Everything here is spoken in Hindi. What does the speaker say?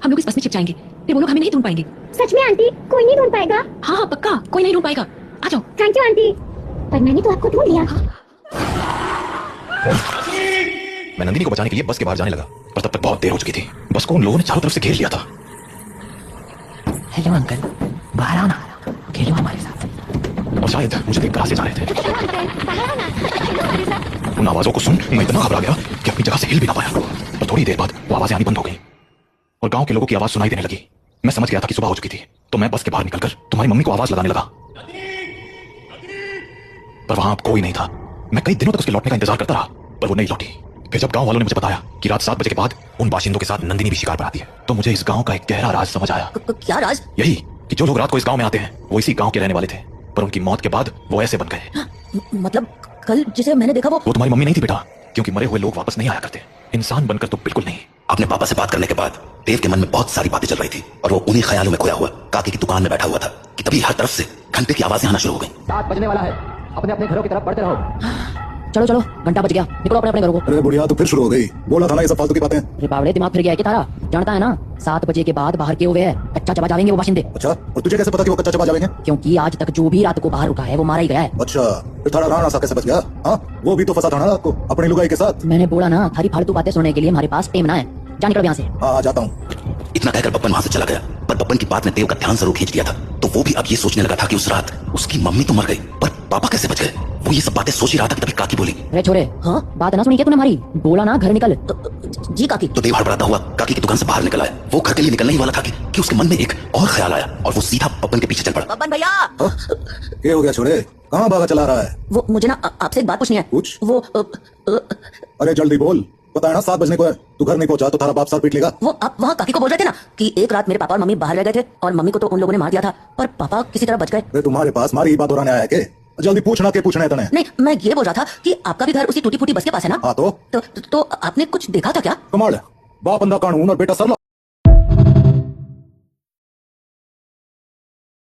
हम लोग इस बस में छिप जाएंगे, फिर वो लोग हमें नहीं ढूंढ पाएंगे। सच में आंटी, कोई नहीं ढूंढ पाएगा? हाँ हाँ पक्का, कोई नहीं ढूंढ पाएगा। आ जाओ। थैंक यू आंटी, पर मैंने तो आपको ढूंढ लिया। मैं नंदिनी को बचाने के लिए बस के बाहर जाने लगा, पर तब तक बहुत देर हो चुकी थी। बस को उन लोगों ने चारों तरफ से घेर लिया था। हेलो अंकल, बाहर आओ ना, खेलो हमारे साथ। और शायद मुझे देखकर हंसे जा रहे थे। उन आवाजों को सुन मैं इतना घबरा गया कि अपनी जगह से हिल भी ना पाया। और थोड़ी देर बाद वो आवाजें आनी बंद हो गई और गांव के लोगों की आवाज सुनाई देने लगी। मैं समझ गया था कि सुबह हो चुकी थी, तो मैं बस के बाहर निकलकर तुम्हारी मम्मी को आवाज लगाने लगा, पर वहां अब कोई नहीं था। मैं कई दिनों तक उसके लौटने का इंतजार करता रहा, पर वो नहीं लौटी। फिर जब गांव वालों ने मुझे बताया कि रात 7 बजे के बाद उन बाशिंदों के साथ नंदिनी भी शिकार पर आती है, तो मुझे इस गांव का एक गहरा राज समझ आया। क्या राज? यही कि जो लोग रात को इस गांव में आते हैं वो इसी गांव के रहने वाले थे, पर उनकी मौत के बाद वो ऐसे बन गए। मतलब कल जिसे मैंने देखा वो तुम्हारी मम्मी नहीं थी बेटा, क्योंकि मरे हुए लोग वापस नहीं आया करते। इंसान बनकर तो बिल्कुल नहीं। अपने पापा से बात करने के बाद देव के मन में बहुत सारी बातें चल रही थी और वो उन्हीं ख्यालों में खोया हुआ काकी की दुकान में बैठा हुआ था कि तभी हर तरफ से घंटे की आवाजें आना शुरू हो गई। 7 बजने वाला है, अपने अपने घरों की तरफ बढ़ते रहो। चलो चलो, घंटा बज गया, निकलो अपने अपने घरों को। अरे बुढ़िया तो फिर शुरू हो गई, बोला था ना ये सब फालतू की बातें। अरे बावड़े, दिमाग फिर गया है कि थारा? जानता है ना 7 बजे के बाद बाहर के हुए कच्चा चबा जाएंगे वो बाशिंदे। अच्छा, और तुझे कैसे पता कि वो कच्चा चबा जाएंगे? क्योंकि आज तक जो भी रात को बाहर रुका है वो मारा ही गया है। अच्छा, फिर थारा राणा सा कैसे बच गया? हाँ, वो भी तो फंसा था ना रात को अपनी लुगाई के साथ। मैंने बोला ना, थारी फालतू बातें सुनने के लिए हमारे पास टेम ना है। जा निकलो यहाँ से। हाँ जाता हूँ। इतना कहकर बब्बन वहां से चला गया, पर बब्बन की बात ने देव का ध्यान जरूर खींच लिया था। तो वो भी अब ये सोचने लगा था कि उस रात उसकी मम्मी तो मर गई, पर पापा कैसे बच गए। वो ये सब बातें सोच ही रहा था कि तभी काकी बोली, अरे छोरे, हाँ बात ना सुनी क्या तूने हमारी? बोला ना घर निकल। जी काकी। तो देव हड़बड़ाता हुआ काकी की दुकान से बाहर निकल आया। वो घर के लिए निकलने ही वाला था कि उसके मन में एक और ख्याल आया और वो सीधा बब्बन के पीछे चल पड़ा। बब्बन भैया, क्या हो गया छोरे, कहाँ भागा चला रहा है? वो मुझे ना आपसे एक बात पूछनी है। पूछ। वो अरे जल्दी बोल, पता है ना 7 बजने को है, तू घर नहीं पहुंचा तो थारा बाप सर पीट लेगा। वो आप वहाँ काकी को बोल रहे थे ना कि एक रात मेरे पापा और मम्मी बाहर रह गए थे और मम्मी को तो उन लोगों ने मार दिया था, पर पापा किसी तरह बच गए। अरे तुम्हारे पास मारी ही बात दोहराने आया है के? जल्दी पूछना के पूछना है तने। नहीं, मैं ये बोल रहा था कि आपका भी घर उसी टूटी फूटी बस के पास है ना? हाँ तो आपने कुछ देखा था क्या? कमाल है, बाप अंधा कानून और बेटा सरला।